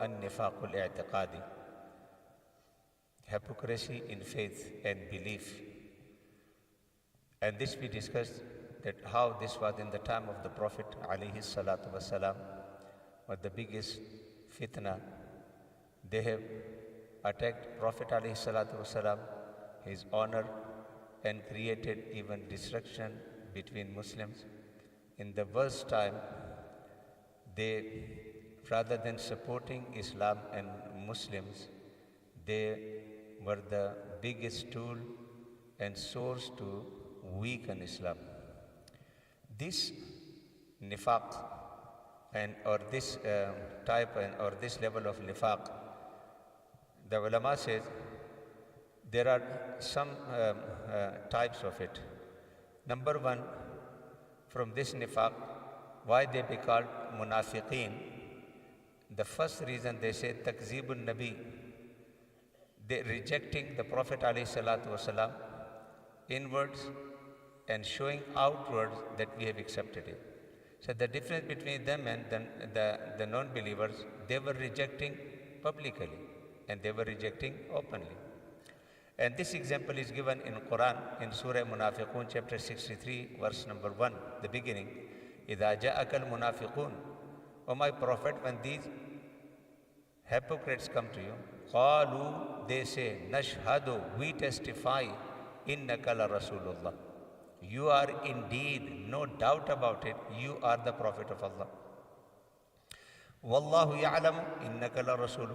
an-nifaqul i'tiqadi, hypocrisy in faith and belief. And this we discussed that how this was in the time of the Prophet alayhi salatu wasalam, was the biggest fitna. They have attacked Prophet alayhi salatu wasalam, his honor, and created even destruction between Muslims. In the worst time, they, rather than supporting Islam and Muslims, they were the biggest tool and source to weaken Islam. This nifaq and or this type or this level of nifaq, the ulama says there are some types of it. Number one, from this nifaq, why they be called munafiqeen? The first reason they say takzibun nabi, they rejecting the Prophet alayhi salatu wasalam inwards and showing outwards that we have accepted it. So the difference between them and the non-believers, they were rejecting publicly and they were rejecting openly. And this example is given in Quran in Surah Munafiqun chapter 63 verse number 1, the beginning. إِذَا جَاءَكَ الْمُنَافِقُونَ, O my Prophet, when these hypocrites come to you, قَالُوا, they say, نَشْهَدُ, we testify, إِنَّكَ لَرَسُولُ, you are indeed, no doubt about it, you are the Prophet of Allah. وَاللَّهُ يَعْلَمُ إِنَّكَ لَرَسُولُ,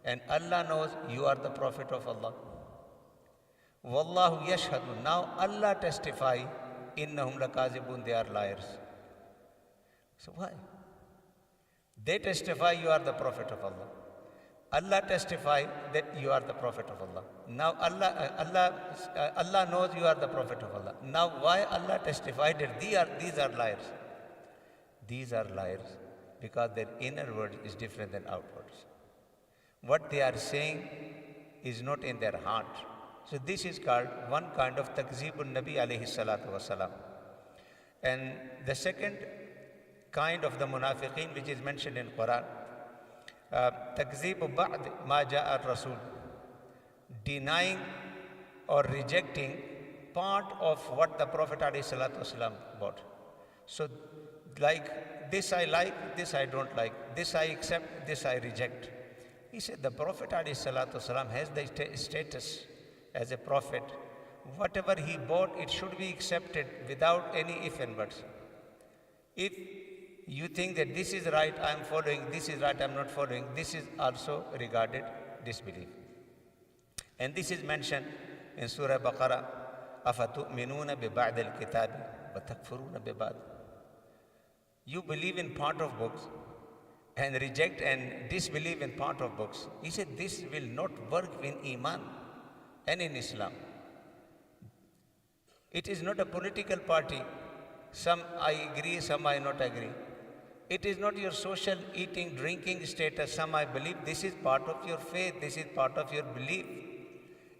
and Allah knows you are the Prophet of Allah. وَاللَّهُ يَشْهَدُ, now Allah testify, إِنَّهُمْ لَكَاذِبُونَ, they are liars. So why? They testify you are the Prophet of Allah. Allah testify that you are the Prophet of Allah. Now Allah knows you are the Prophet of Allah. Now why Allah testified that these are liars? These are liars because their inner word is different than outwards. What they are saying is not in their heart. So this is called one kind of takzibun Nabi alayhi salatu wasalam. And the second kind of the munafiqeen which is mentioned in Quran, takzibu ba'd ma ja'a ar-rasul, denying or rejecting part of what the Prophet alayhi salatu wasalam brought. So like this I like, this I don't like, this I accept, this I reject. He said the Prophet alayhi salatu wasalam has the status as a prophet. Whatever he brought, it should be accepted without any if and buts. If you think that this is right, I am following, this is right, I am not following, this is also regarded disbelief. And this is mentioned in Surah Baqarah, أَفَتُؤْمِنُونَ بِبَعْدِ الْكِتَابِ وَتَكْفُرُونَ بِبَعْدِ. You believe in part of books and reject and disbelieve in part of books. He said this will not work in Iman and in Islam. It is not a political party. Some I agree, some I not agree. It is not your social eating, drinking status. Some I believe. This is part of your faith. This is part of your belief.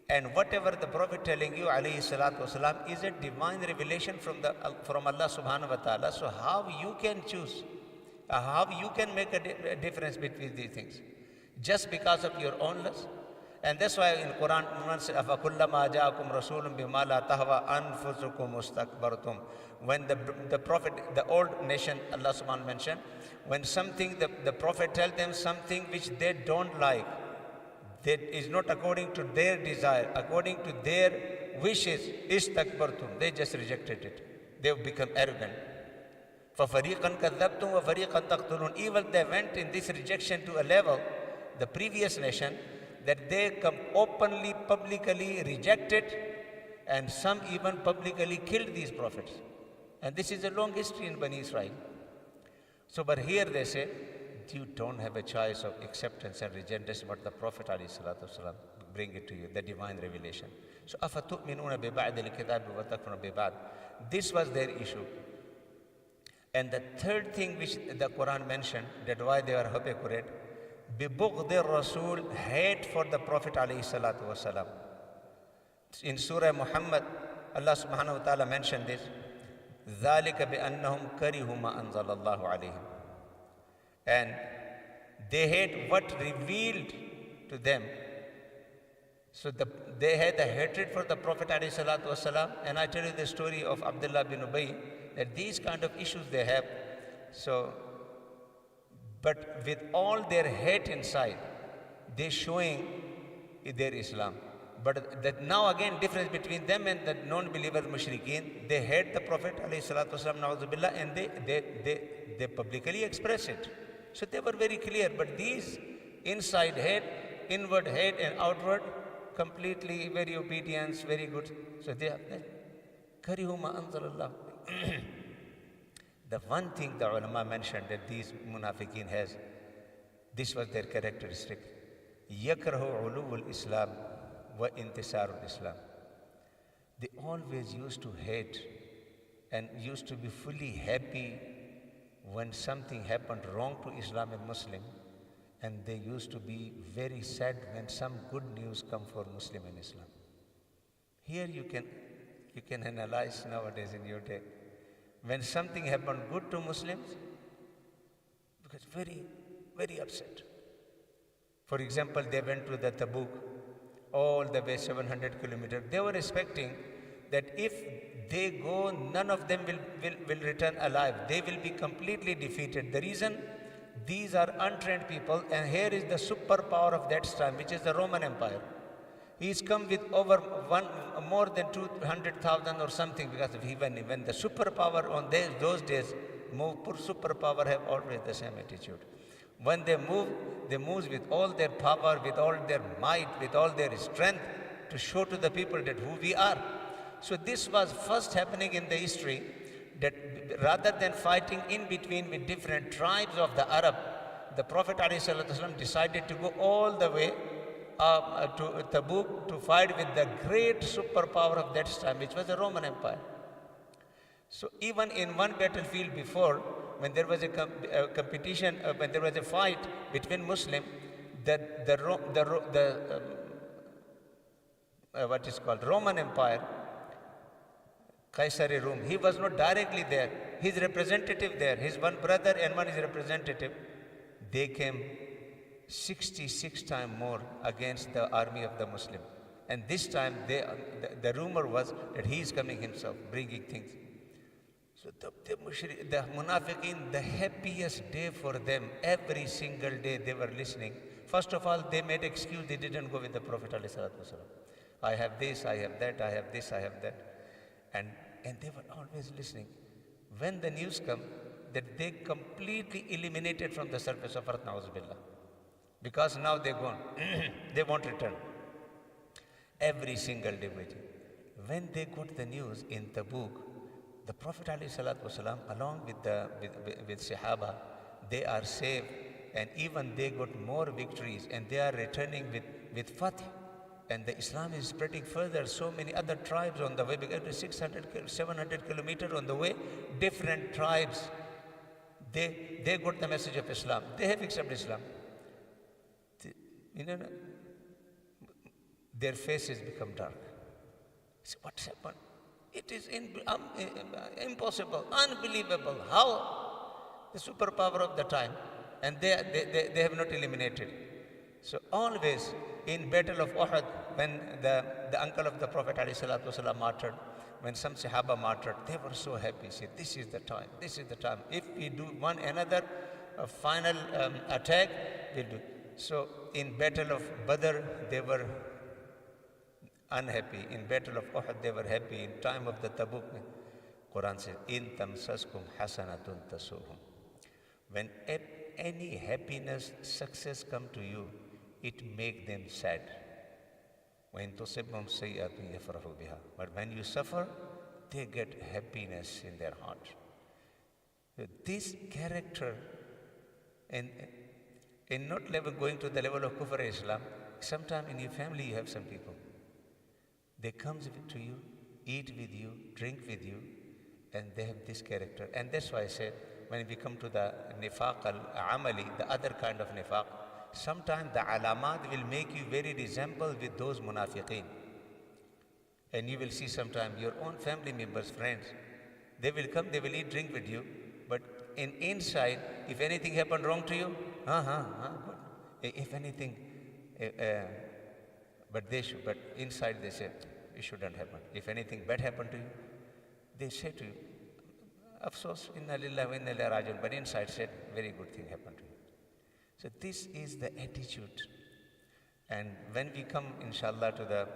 And whatever the Prophet telling you, alayhi salatu wasalam, is a divine revelation from Allah subhanahu wa ta'ala. So how you can choose? How you can make a difference between these things? Just because of your own lust? And that's why in Quran, أَفَكُلَّمَا جَاءَكُمْ رَسُولٌ بِمَا لَا تَهْوَى أَنفُسُكُمْ مُسْتَكْبَرْتُمْ. When the Prophet, the old nation, Allah subhanahu mentioned, when something, the Prophet tell them something which they don't like, that is not according to their desire, according to their wishes, istakbartum, they just rejected it. They have become arrogant. فَفَرِيقًا كَذَّبْتُمْ وَفَرِيقًا تَقْتُلُونَ. Even they went in this rejection to a level, the previous nation, that they come openly, publicly rejected, and some even publicly killed these prophets. And this is a long history in Bani Israel. So, but here they say, you don't have a choice of acceptance and rejection, but the Prophet ﷺ bring it to you, the divine revelation. So, أَفَتُؤْمِنُونَ بِبَعْدِ الْكِتَابِ وَتَكْفُرُونَ بِبَعْدِ. This was their issue. And the third thing which the Quran mentioned, that why they are hypocrite, بِبُغْضِ الرَّسُولِ, hate for the Prophet ﷺ. In Surah Muhammad, Allah subhanahu wa ta'ala mentioned this. ذَلِكَ بِأَنَّهُمْ كَرِهُ مَا أَنزَلَ اللَّهُ عَلَيْهِمْ. And they hate what revealed to them. So they had a hatred for the Prophet ﷺ, and I tell you the story of Abdullah bin Ubay, that these kind of issues they have. So, but with all their hate inside, they showing their Islam. But that now again difference between them and the non-believer mushrikeen, they hate the Prophet ﷺ, na'udzubillah, and they publicly express it. So they were very clear, but these inside hate, inward hate and outward, completely very obedience, very good. So they are karihu ma anzalallah. The one thing the ulama mentioned that these munafiqeen has, this was their characteristic. Yakrahu ulul Islam wa intisarul Islam. They always used to hate and used to be fully happy when something happened wrong to Islam and Muslim, and they used to be very sad when some good news come for Muslim and Islam. Here you can analyze nowadays in your day. When something happened good to Muslims, because very, very upset. For example, they went to the Tabuk, all the way 700 kilometers. They were expecting that if they go, none of them will return alive. They will be completely defeated. The reason, these are untrained people, and here is the superpower of that time, which is the Roman Empire. He's come with more than 200,000 or something, because when the superpower on those days move, superpower have always the same attitude. When they move with all their power, with all their might, with all their strength, to show to the people that who we are. So this was first happening in the history, that rather than fighting in between with different tribes of the Arab, the Prophet ﷺ decided to go all the way to Tabuk to fight with the great superpower of that time, which was the Roman Empire. So even in one battlefield before, when there was a competition, when there was a fight between Muslim, what is called Roman Empire, Kaisari Rome, he was not directly there. His representative there, his one brother and one is representative, they came 66 times more against the army of the Muslim. And this time, the rumor was that he is coming himself, bringing things. So the munafiqeen, the happiest day for them, every single day they were listening. First of all, they made excuse, they didn't go with the Prophet ﷺ. I have this, I have that, I have this, I have that. And they were always listening. When the news come, that they completely eliminated from the surface of earth, na'uzubillah. Because now they're gone. They won't return. Every single day waiting. When they got the news in Tabuk, the Prophet ﷺ, along with Sahaba, they are saved, and even they got more victories, and they are returning with Fath. And the Islam is spreading further. So many other tribes on the way, because 600, 700 kilometers on the way, different tribes. They got the message of Islam. They have accepted Islam. Their faces become dark. So what's happened? It is impossible, unbelievable. How? The superpower of the time. And they have not eliminated. So always in Battle of Uhud, when the uncle of the Prophet ﷺ martyred, when some Sahaba martyred, they were so happy. Said, this is the time, this is the time. If we do one another final attack, we'll do. So in Battle of Badr, they were unhappy. In Battle of Uhud, they were happy. In time of the Tabuk, Quran says, In tamsaskum hasanatun tasuhum. When any happiness, success come to you, it make them sad. But when you suffer, they get happiness in their heart. This character, and not going to the level of Kufr Islam, sometime in your family you have some people. They come to you, eat with you, drink with you, and they have this character. And that's why I said, when we come to the nifaq al-amali, the other kind of nifaq, sometimes the alamat will make you very resemble with those munafiqeen. And you will see sometimes your own family members, friends, they will come, they will eat, drink with you, but inside, if anything happened wrong to you, Good. If anything, but inside they say, it shouldn't happen. If anything bad happened to you, they say to you, Afsos, inna lillahi wa inna ilaihi raji'un, but inside said, very good thing happened to you. So this is the attitude. And when we come, inshallah, to the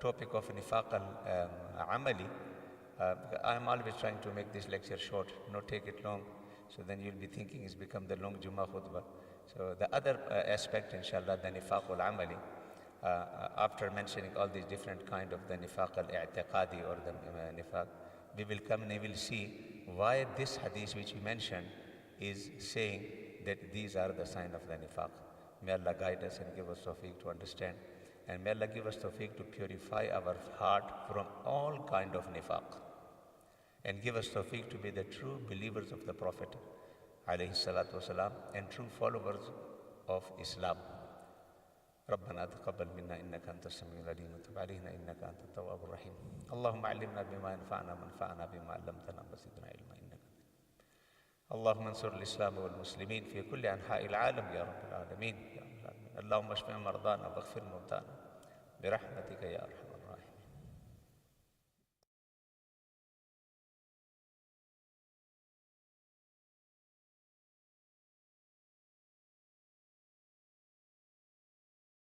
topic of nifaq al-amali, I'm always trying to make this lecture short, not take it long, so then you'll be thinking it's become the long Jummah khutbah. So the other aspect, inshallah, the nifaq al-amali, after mentioning all these different kind of the nifaq al-i'tiqadi or the nifaq, we will come and we will see why this hadith which we mentioned is saying that these are the sign of the nifaq. May Allah guide us and give us tawfiq to understand. And may Allah give us tawfiq to purify our heart from all kind of nifaq. And give us tawfiq to be the true believers of the Prophet alayhi salatu wasalam and true followers of Islam. ربنا تقبل منا إنك أنت السميع العليم وتب علينا إنك أنت التواب الرحيم اللهم علمنا بما ينفعنا وانفعنا بما علمتنا وزدنا علما إنك اللهم انصر الإسلام والمسلمين في كل أنحاء العالم يا رب العالمين اللهم اشف مرضانا واغفر موتانا برحمتك يا أرحم